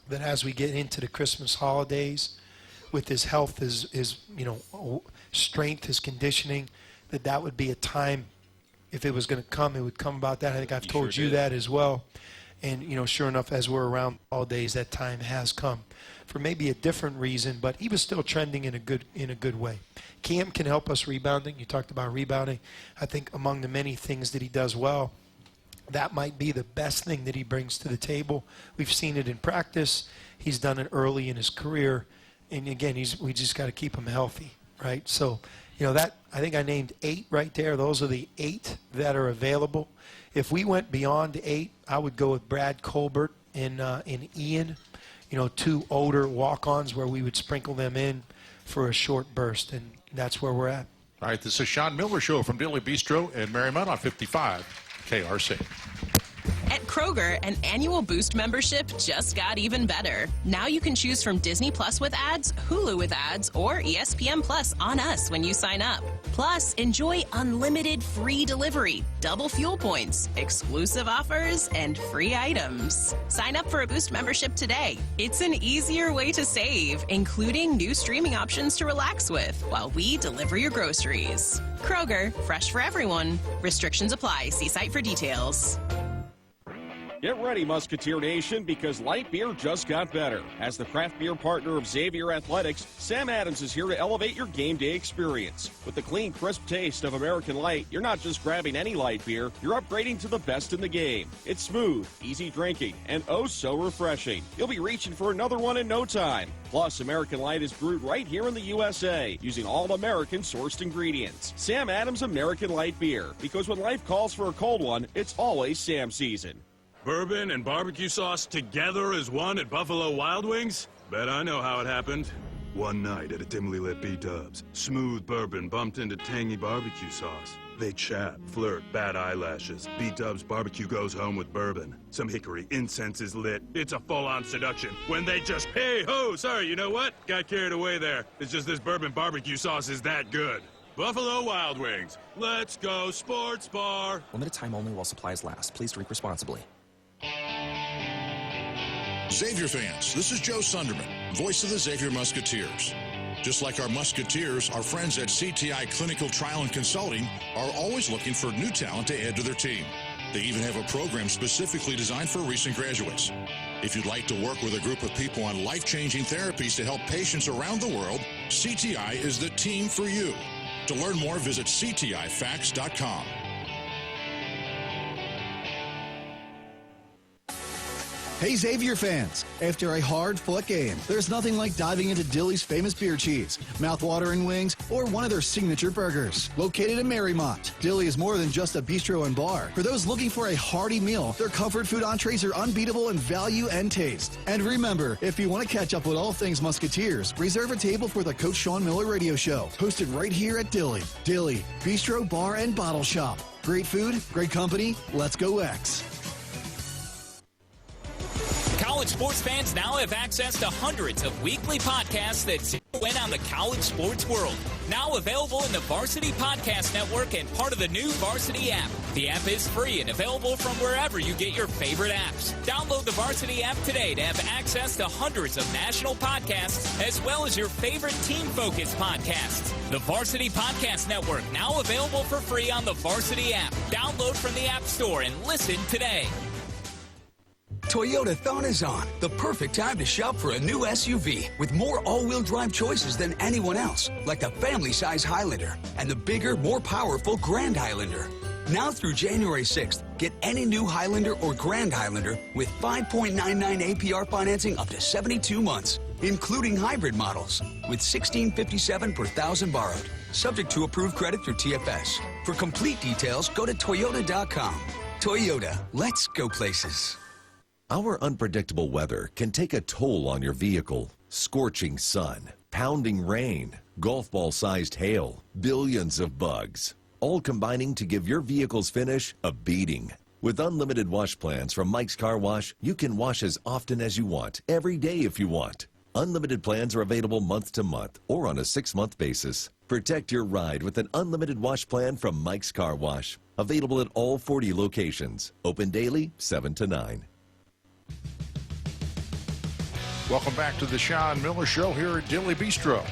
that as we get into the Christmas holidays, with his health, his strength, his conditioning, that would be a time, if it was going to come, it would come about that. I think I've told you that as well. And, sure enough, as we're around all days, that time has come for maybe a different reason, but he was still trending in a good way. Cam can help us rebounding. You talked about rebounding. I think among the many things that he does well, that might be the best thing that he brings to the table. We've seen it in practice. He's done it early in his career. And again, we just got to keep him healthy, right? So, that I think I named 8 right there. Those are the 8 that are available. If we went beyond 8, I would go with Brad Colbert and Ian, 2 older walk-ons where we would sprinkle them in for a short burst, and that's where we're at. All right, this is Sean Miller Show from Dilly Bistro and Marymount on 55 KRC. At Kroger, an annual Boost membership just got even better. Now you can choose from Disney Plus with ads, Hulu with ads, or ESPN Plus on us when you sign up. Plus, enjoy unlimited free delivery, double fuel points, exclusive offers, and free items. Sign up for a Boost membership today. It's an easier way to save, including new streaming options to relax with while we deliver your groceries. Kroger, fresh for everyone. Restrictions apply. See site for details. Get ready, Musketeer Nation, because light beer just got better. As the craft beer partner of Xavier Athletics, Sam Adams is here to elevate your game day experience. With the clean, crisp taste of American Light, you're not just grabbing any light beer, you're upgrading to the best in the game. It's smooth, easy drinking, and oh so refreshing. You'll be reaching for another one in no time. Plus, American Light is brewed right here in the USA, using all American sourced ingredients. Sam Adams American Light Beer, because when life calls for a cold one, it's always Sam season. Bourbon and barbecue sauce together as one at Buffalo Wild Wings? Bet I know how it happened. One night at a dimly lit B-Dubs, smooth bourbon bumped into tangy barbecue sauce. They chat, flirt, bat eyelashes. B-Dubs barbecue goes home with bourbon. Some hickory incense is lit. It's a full-on seduction. When they just, hey ho, sorry, you know what? Got carried away there. It's just this bourbon barbecue sauce is that good. Buffalo Wild Wings. Let's go sports bar. Limited time only while supplies last. Please drink responsibly. Xavier fans, this is Joe Sunderman, voice of the Xavier Musketeers. Just like our Musketeers, our friends at CTI Clinical Trial and Consulting are always looking for new talent to add to their team. They even have a program specifically designed for recent graduates. If you'd like to work with a group of people on life-changing therapies to help patients around the world, CTI is the team for you. To learn more, visit ctifacts.com. Hey Xavier fans, after a hard-fought game, there's nothing like diving into Dilly's famous beer cheese, mouth-watering wings, or one of their signature burgers. Located in Marymount, Dilly is more than just a bistro and bar. For those looking for a hearty meal, their comfort food entrees are unbeatable in value and taste. And remember, if you want to catch up with all things Musketeers, reserve a table for the Coach Sean Miller Radio Show, hosted right here at Dilly. Dilly, bistro, bar, and bottle shop. Great food, great company, let's go X. College sports fans now have access to hundreds of weekly podcasts that zero in on the college sports world. Now available in the Varsity Podcast Network and part of the new Varsity app. The app is free and available from wherever you get your favorite apps. Download the Varsity app today to have access to hundreds of national podcasts as well as your favorite team-focused podcasts. The Varsity Podcast Network, now available for free on the Varsity app. Download from the App Store and listen today. Toyotathon is on. The perfect time to shop for a new SUV with more all-wheel drive choices than anyone else, like the family-size Highlander and the bigger, more powerful Grand Highlander. Now through January 6th, get any new Highlander or Grand Highlander with 5.99 APR financing up to 72 months, including hybrid models with $1,657 per thousand borrowed, subject to approved credit through TFS. For complete details, go to Toyota.com. Toyota, let's go places. Our unpredictable weather can take a toll on your vehicle. Scorching sun, pounding rain, golf ball-sized hail, billions of bugs, all combining to give your vehicle's finish a beating. With unlimited wash plans from Mike's Car Wash, you can wash as often as you want, every day if you want. Unlimited plans are available month to month or on a 6-month basis. Protect your ride with an unlimited wash plan from Mike's Car Wash. Available at all 40 locations. Open daily, 7 to 9. Welcome back to the Sean Miller Show here at Dilly Bistro.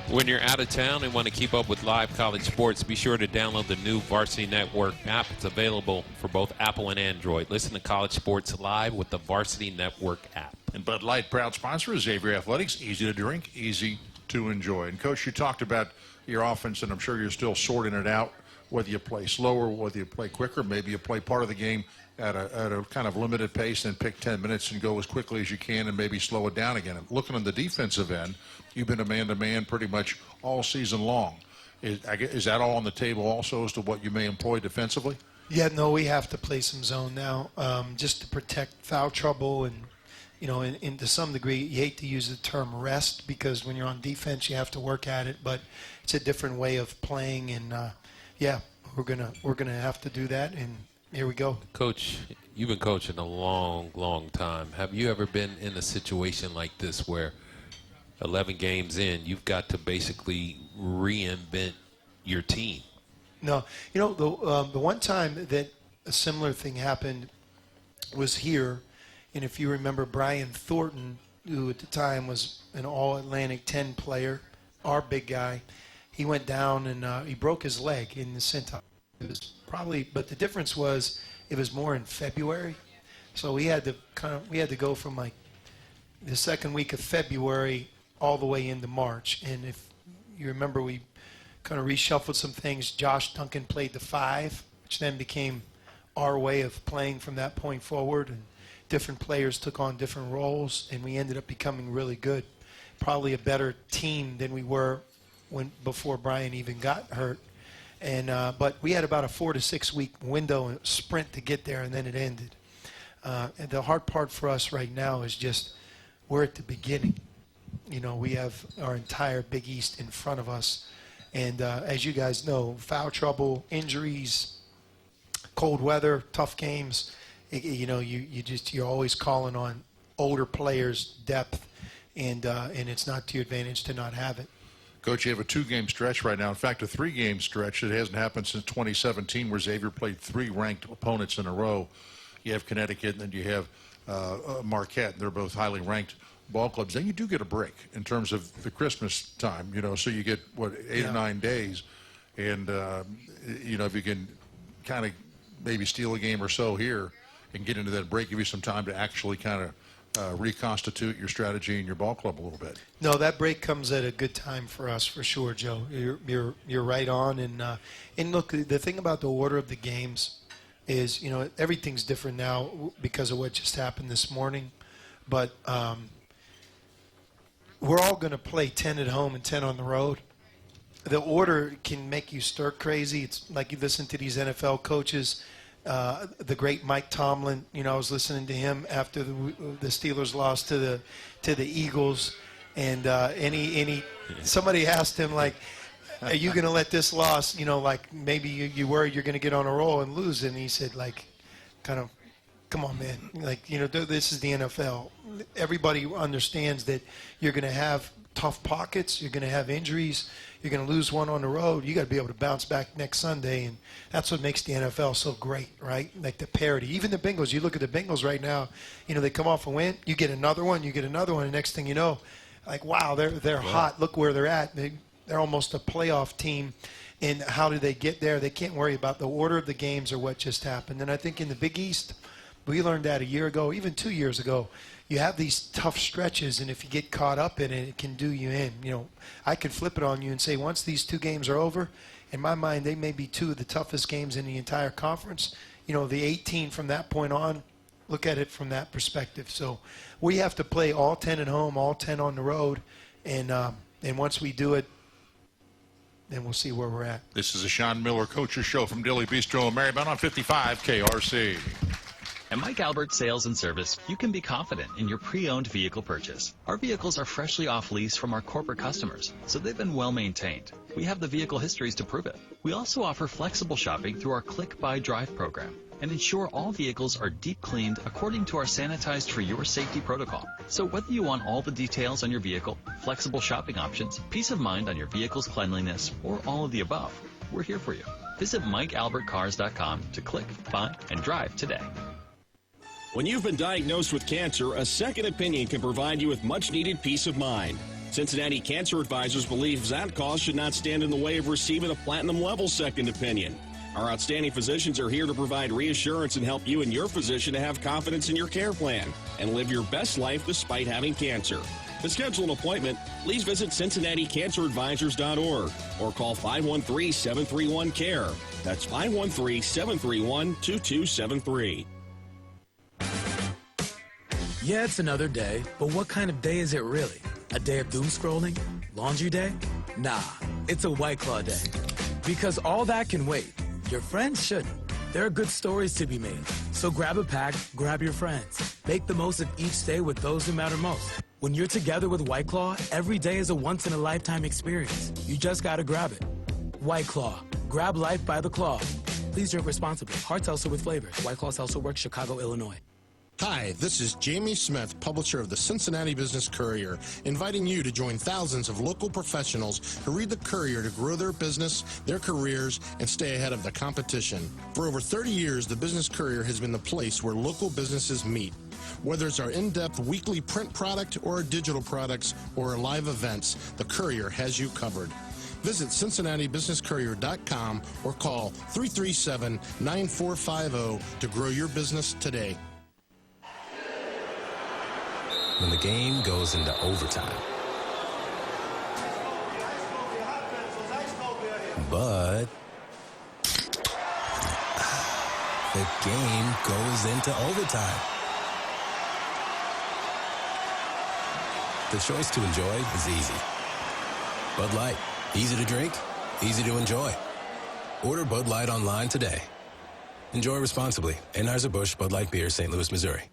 When you're out of town and want to keep up with live college sports, be sure to download the new Varsity Network app. It's available for both Apple and Android. Listen to college sports live with the Varsity Network app. And Bud Light, proud sponsor of Xavier Athletics. Easy to drink, easy to enjoy. And, Coach, you talked about your offense, and I'm sure you're still sorting it out, whether you play slower, whether you play quicker. Maybe you play part of the game at a kind of limited pace and pick 10 minutes and go as quickly as you can and maybe slow it down again. And looking on the defensive end, you've been a man-to-man pretty much all season long. Is that all on the table also as to what you may employ defensively? Yeah, no, we have to play some zone now just to protect foul trouble. And, you know, and to some degree, you hate to use the term rest because when you're on defense, you have to work at it. But it's a different way of playing. And, yeah, we're gonna have to do that. And here we go. Coach, you've been coaching a long, long time. Have you ever been in a situation like this where 11 games in, you've got to basically reinvent your team? No. You know, the one time that a similar thing happened was here. And if you remember Brian Thornton, who at the time was an All-Atlantic 10 player, our big guy, he went down and he broke his leg in the center. It was probably, but the difference was it was more in February. So we had to go from like the second week of February all the way into March. And if you remember, we kind of reshuffled some things. Josh Duncan played the 5, which then became our way of playing from that point forward. And different players took on different roles, and we ended up becoming really good. Probably a better team than we were before Brian even got hurt. And but we had about a 4 to 6 week window and sprint to get there, and then it ended. And the hard part for us right now is just we're at the beginning. You know, we have our entire Big East in front of us. And as you guys know, foul trouble, injuries, cold weather, tough games. You know, you're always calling on older players, depth, and it's not to your advantage to not have it. Coach, you have a 2-game stretch right now. In fact, a 3-game stretch that hasn't happened since 2017 where Xavier played 3 ranked opponents in a row. You have Connecticut and then you have Marquette. They're both highly ranked ball clubs. Then you do get a break in terms of the Christmas time, you know, so you get, 8 or 9 days. And, you know, if you can kind of maybe steal a game or so here and get into that break, give you some time to actually kind of reconstitute your strategy and your ball club a little bit. No, that break comes at a good time for us, for sure, Joe. You're right on. And look, the thing about the order of the games is, you know, everything's different now because of what just happened this morning. But we're all going to play 10 at home and 10 on the road. The order can make you stir crazy. It's like you listen to these NFL coaches. The great Mike Tomlin, you know, I was listening to him after the Steelers lost to the Eagles, and somebody asked him, like, are you going to let this loss, you know, like maybe you worry you're going to get on a roll and lose? And he said, like, kind of, come on, man. Like, you know, this is the NFL. Everybody understands that you're going to have tough pockets. You're going to have injuries. You're going to lose one on the road. You got to be able to bounce back next Sunday, and that's what makes the NFL so great, right? Like the parity. Even the Bengals. You look at the Bengals right now. You know, they come off a win. You get another one. You get another one. And next thing you know, like, wow, they're hot. Look where they're at. They're almost a playoff team. And how do they get there? They can't worry about the order of the games or what just happened. And I think in the Big East, We learned that a year ago, even 2 years ago. You have these tough stretches, and if you get caught up in it, it can do you in. You know, I could flip it on you and say once these 2 games are over, in my mind, they may be 2 of the toughest games in the entire conference. You know, the 18 from that point on, look at it from that perspective. So we have to play all 10 at home, all 10 on the road, and once we do it, then we'll see where we're at. This is a Sean Miller Coaches Show from Dilly, Bistro, and Marymount on 55 KRC. At Mike Albert Sales and Service, you can be confident in your pre-owned vehicle purchase. Our vehicles are freshly off lease from our corporate customers, so they've been well maintained. We have the vehicle histories to prove it. We also offer flexible shopping through our Click Buy Drive program and ensure all vehicles are deep cleaned according to our sanitized for your safety protocol. So whether you want all the details on your vehicle, flexible shopping options, peace of mind on your vehicle's cleanliness, or all of the above, we're here for you. Visit MikeAlbertCars.com to click, buy, and drive today. When you've been diagnosed with cancer, a second opinion can provide you with much-needed peace of mind. Cincinnati Cancer Advisors believes that cause should not stand in the way of receiving a platinum-level second opinion. Our outstanding physicians are here to provide reassurance and help you and your physician to have confidence in your care plan and live your best life despite having cancer. To schedule an appointment, please visit CincinnatiCancerAdvisors.org or call 513-731-CARE. That's 513-731-2273. Yeah, it's another day, but what kind of day is it really? A day of doom scrolling? Laundry day? Nah, it's a White Claw day. Because all that can wait. Your friends shouldn't. There are good stories to be made. So grab a pack, grab your friends. Make the most of each day with those who matter most. When you're together with White Claw, every day is a once-in-a-lifetime experience. You just gotta grab it. White Claw. Grab life by the claw. Please drink responsibly. Hard seltzer with flavors. White Claw Seltzer Works, Chicago, Illinois. Hi, this is Jamie Smith, publisher of the Cincinnati Business Courier, inviting you to join thousands of local professionals who read the Courier to grow their business, their careers, and stay ahead of the competition. For over 30 years, the Business Courier has been the place where local businesses meet. Whether it's our in-depth weekly print product or our digital products or our live events, the Courier has you covered. Visit CincinnatiBusinessCourier.com or call 337-9450 to grow your business today. When the game goes into overtime. But the game goes into overtime. The choice to enjoy is easy. Bud Light, easy to drink, easy to enjoy. Order Bud Light online today. Enjoy responsibly. Anheuser-Busch Bud Light Beer, St. Louis, Missouri.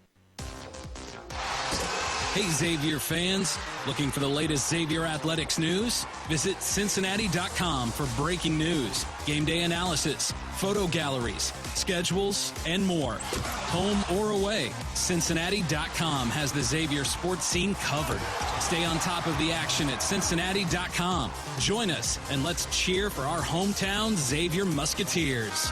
Hey, Xavier fans. Looking for the latest Xavier athletics news? Visit Cincinnati.com for breaking news, game day analysis, photo galleries, schedules, and more. Home or away, Cincinnati.com has the Xavier sports scene covered. Stay on top of the action at Cincinnati.com. Join us and let's cheer for our hometown Xavier Musketeers.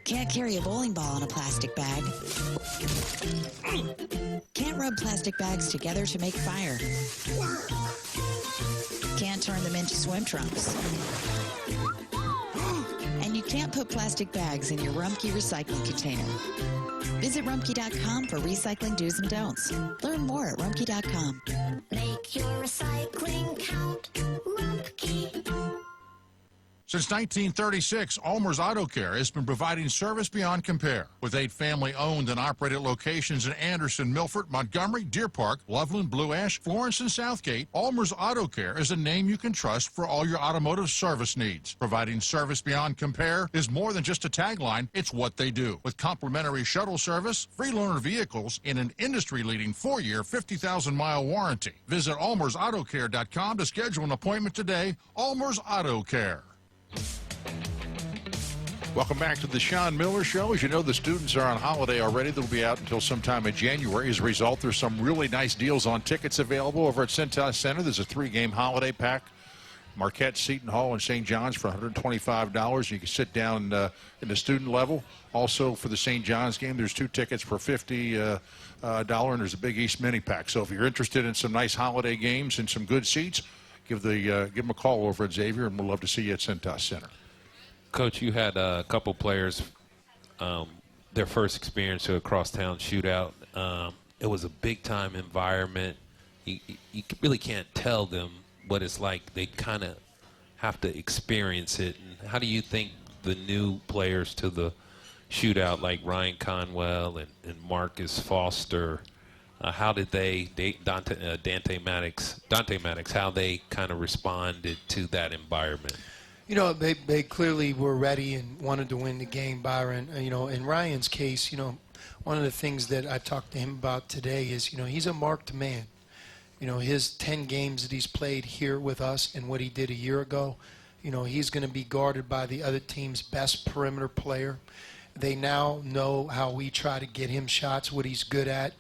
Can't carry a bowling ball in a plastic bag. Can't rub plastic bags together to make fire. Can't turn them into swim trunks. And you can't put plastic bags in your Rumpke recycling container. Visit Rumpke.com for recycling do's and don'ts. Learn more at Rumpke.com. Make your recycling count. Rumpke. Since 1936, Ulmer's Auto Care has been providing service beyond compare. With 8 family-owned and operated locations in Anderson, Milford, Montgomery, Deer Park, Loveland, Blue Ash, Florence, and Southgate, Ulmer's Auto Care is a name you can trust for all your automotive service needs. Providing service beyond compare is more than just a tagline, it's what they do. With complimentary shuttle service, free loaner vehicles, and an industry-leading 4-year, 50,000-mile warranty. Visit ulmersautocare.com to schedule an appointment today. Ulmer's Auto Care. Welcome back to the Sean Miller Show. As you know, the students are on holiday already. They'll be out until sometime in January. As a result, there's some really nice deals on tickets available over at Cintas Center. There's a 3-game holiday pack. Marquette, Seton Hall, and St. John's for $125. You can sit down in the student level. Also, for the St. John's game, there's 2 tickets for $50, and there's a Big East mini pack. So if you're interested in some nice holiday games and some good seats, give them a call over at Xavier, and we'll love to see you at Cintas Center. Coach, you had a couple players, their first experience to a crosstown shootout. It was a big-time environment. You really can't tell them what it's like. They kind of have to experience it. And how do you think the new players to the shootout, like Ryan Conwell and Marcus Foster, how did Dante Maddox, how they kind of responded to that environment? You know, they clearly were ready and wanted to win the game, Byron. You know, in Ryan's case, you know, one of the things that I talked to him about today is, you know, he's a marked man. You know, his 10 games that he's played here with us and what he did a year ago, you know, he's going to be guarded by the other team's best perimeter player. They now know how we try to get him shots, what he's good at,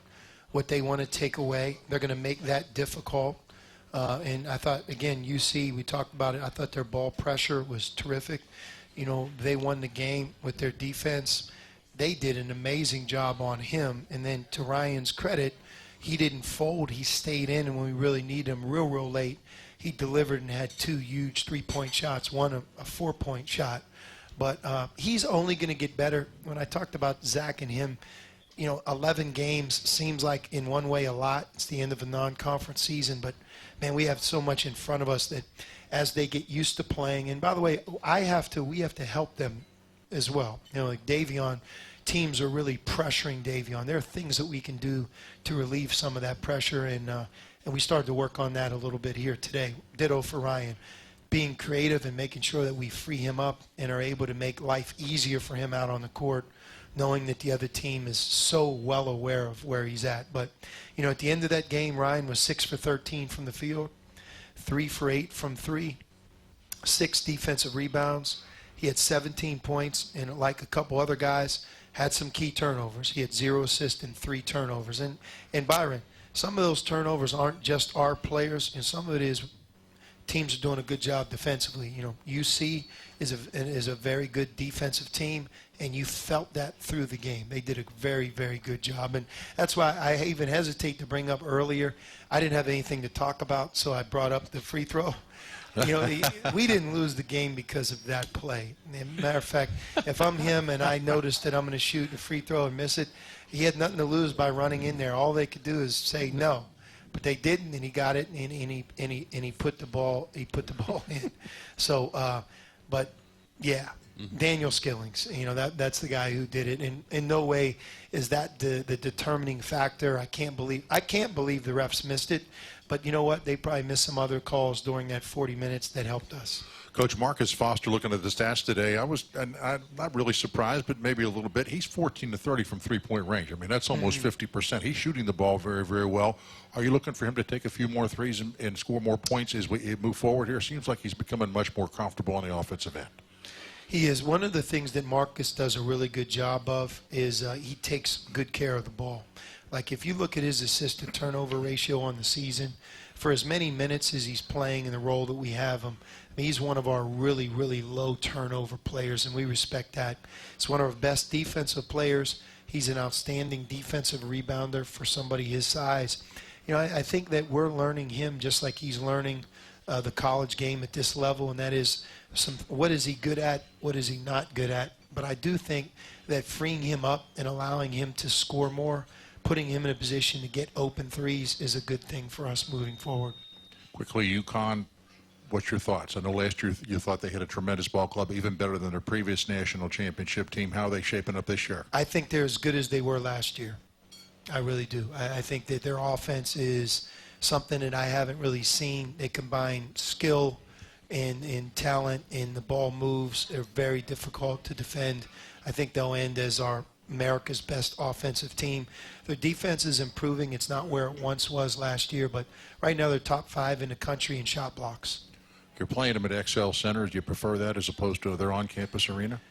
what they want to take away. They're going to make that difficult. And I thought, again, UC, we talked about it. I thought their ball pressure was terrific. You know, they won the game with their defense. They did an amazing job on him. And then to Ryan's credit, he didn't fold. He stayed in, and when we really needed him real late, he delivered and had 2 huge 3-point shots, one a 4-point shot. But he's only going to get better. When I talked about Zach and him, you know, 11 games seems like in one way a lot. It's the end of a non-conference season, but man, we have so much in front of us that as they get used to playing, and by the way, we have to help them as well. You know, like Davion, teams are really pressuring Davion. There are things that we can do to relieve some of that pressure, and we started to work on that a little bit here today. Ditto for Ryan. Being creative and making sure that we free him up and are able to make life easier for him out on the court, knowing that the other team is so well aware of where he's at. But, you know, at the end of that game, Ryan was 6 for 13 from the field, 3 for 8 from 3, 6 defensive rebounds. He had 17 points, and like a couple other guys, had some key turnovers. He had 0 assists and 3 turnovers. And Byron, some of those turnovers aren't just our players, and some of it is teams are doing a good job defensively. You know, UC is a very good defensive team, and you felt that through the game. They did a very, very good job, and that's why I even hesitate to bring up earlier. I didn't have anything to talk about, so I brought up the free throw. You know, we didn't lose the game because of that play. Matter of fact, if I'm him and I notice that I'm going to shoot a free throw and miss it, he had nothing to lose by running in there. All they could do is say no. But they didn't, and he got it, and he put the ball in. So, but yeah, Daniel Skillings, you know, that's the guy who did it, and in no way is that the determining factor. I can't believe the refs missed it, but you know what? They probably missed some other calls during that 40 minutes that helped us. Coach Marcus Foster, looking at the stats today, I'm not really surprised, but maybe a little bit. He's 14 to 30 from three-point range. I mean, that's almost 50%. He's shooting the ball very, very well. Are you looking for him to take a few more threes and score more points as we move forward here? Seems like he's becoming much more comfortable on the offensive end. He is. One of the things that Marcus does a really good job of is he takes good care of the ball. Like if you look at his assist to turnover ratio on the season, for as many minutes as he's playing in the role that we have him, he's one of our really, really low turnover players, and we respect that. He's one of our best defensive players. He's an outstanding defensive rebounder for somebody his size. You know, I think that we're learning him just like he's learning the college game at this level, and that is what is he good at, what is he not good at. But I do think that freeing him up and allowing him to score more, putting him in a position to get open threes is a good thing for us moving forward. Quickly, UConn, what's your thoughts? I know last year you thought they had a tremendous ball club, even better than their previous national championship team. How are they shaping up this year? I think they're as good as they were last year. I really do. I think that their offense is something that I haven't really seen. They combine skill and talent, and the ball moves. They're very difficult to defend. I think they'll end as America's best offensive team. Their defense is improving. It's not where it once was last year, but right now they're top 5 in the country in shot blocks. You're playing them at XL Center. Do you prefer that as opposed to their on-campus arena?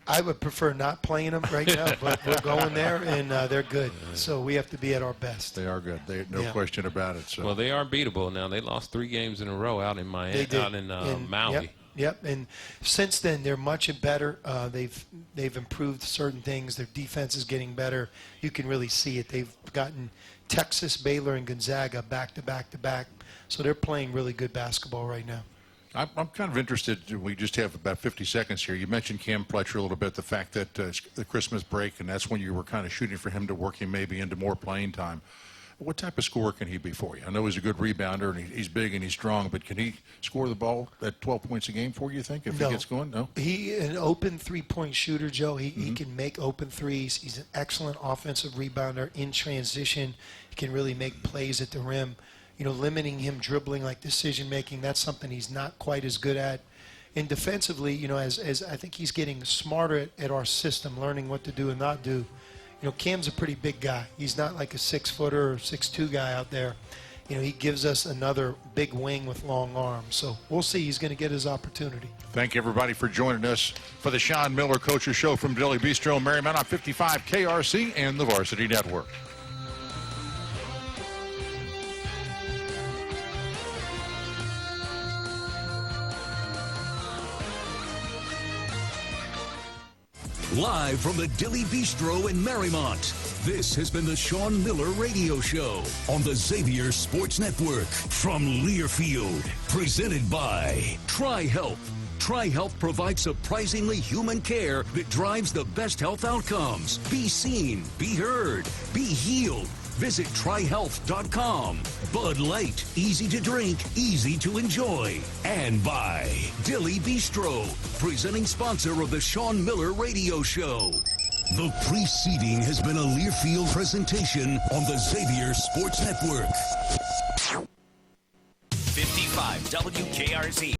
I would prefer not playing them right now, but we're going there, and they're good. So we have to be at our best. They are good. No question about it. So. Well, they are beatable now. They lost 3 games in a row out in Miami, out in Maui. Yep, and since then they're much better. They've improved certain things. Their defense is getting better. You can really see it. They've gotten Texas, Baylor, and Gonzaga back to back to back. So they're playing really good basketball right now. I'm kind of interested. We just have about 50 seconds here. You mentioned Cam Fletcher a little bit, the fact that the Christmas break, and that's when you were kind of shooting for him to work him maybe into more playing time. What type of scorer can he be for you? I know he's a good rebounder, and he's big and he's strong, but can he score the ball at 12 points a game for you, think, if he gets going? No? An open three-point shooter, Joe. He can make open threes. He's an excellent offensive rebounder in transition. He can really make plays at the rim. Limiting him dribbling, like decision-making, that's something he's not quite as good at. And defensively, as I think he's getting smarter at our system, learning what to do and not do. Cam's a pretty big guy. He's not like a 6-footer or 6'2" guy out there. He gives us another big wing with long arms. So we'll see. He's going to get his opportunity. Thank you, everybody, for joining us for the Sean Miller Coaches Show from Dilly Bistro, Marymount on 55 KRC and the Varsity Network. Live from the Dilly Bistro in Marymount, this has been the Sean Miller Radio Show on the Xavier Sports Network from Learfield. Presented by TriHealth. TriHealth provides surprisingly human care that drives the best health outcomes. Be seen, be heard, be healed. Visit TriHealth.com. Bud Light, easy to drink, easy to enjoy. And by Dilly Bistro, presenting sponsor of the Sean Miller Radio Show. The preceding has been a Learfield presentation on the Xavier Sports Network. 55 WKRZ.